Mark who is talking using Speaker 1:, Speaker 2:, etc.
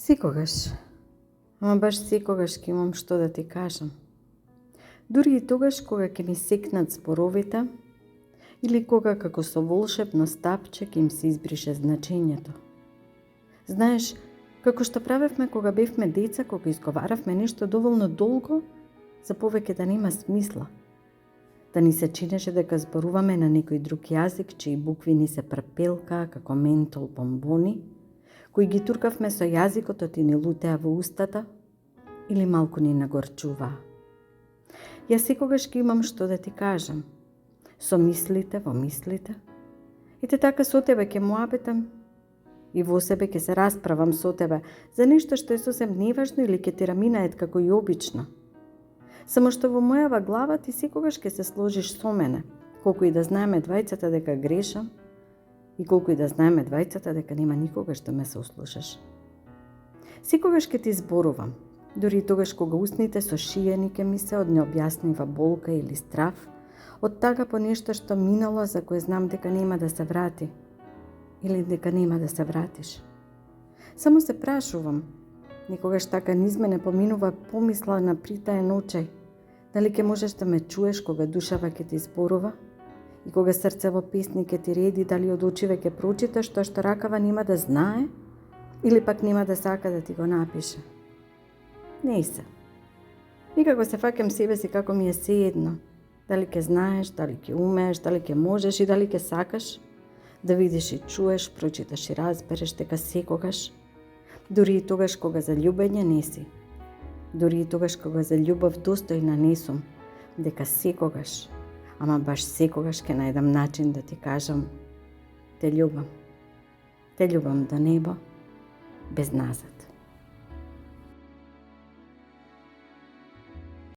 Speaker 1: Секогаш, ама баш секогаш ќе имам што да ти кажам. Дури и тогаш кога ќе ми секнат зборовите или кога како со волшебно стапче ќе им се избрише значењето. Знаеш, како што правевме кога бевме деца, кога изговаравме нешто доволно долго, за повеќе да нема смисла. Да ни се чинеше дека зборуваме на некој друг јазик, чии букви ни се препелкаа како ментол бомбони, кои ги туркавме со јазикот и ни лутеа во устата или малку ни нагорчуваа. Јас секогаш ќе имам што да ти кажам, со мислите во мислите, и те така со тебе ќе муабетам и во себе ќе се расправам со тебе за нешто што е сосем неважно или ќе ти раминает како и обично. Само што во мојава глава ти секогаш ќе се сложиш со мене, колку и да знаеме двајцата дека грешам и колку и да знаеме двајцата дека нема никогаш да ме се услушаш. Секогаш ќе ти зборувам, дури и тогаш кога устните со шиени ќе ми се од необјаснива болка или страв, од тага по нешто што минало за кое знам дека нема да се врати или дека нема да се вратиш. Само се прашувам, никогаш така низ мене поминува помисла на притаен очај, дали ќе можеш да ме чуеш кога душава ќе ти зборува и кога срце во песни ќе ти реди, дали од очиве ќе прочиташ тоа што ракава нема да знае или пак нема да сака да ти го напише. Не се. Никако се фаќам себе си како ми е сеедно. Дали ќе знаеш, дали ќе умееш, дали ќе можеш и дали ќе сакаш да видиш и чуеш, прочиташ и разбереш дека секогаш, дури и тогаш кога за љубење не си, дури и тогаш кога за љубов достојна не сум, дека секогаш, ама баш секогаш ќе најдам начин да ти кажам те љубам. Те љубам до небо, без назад.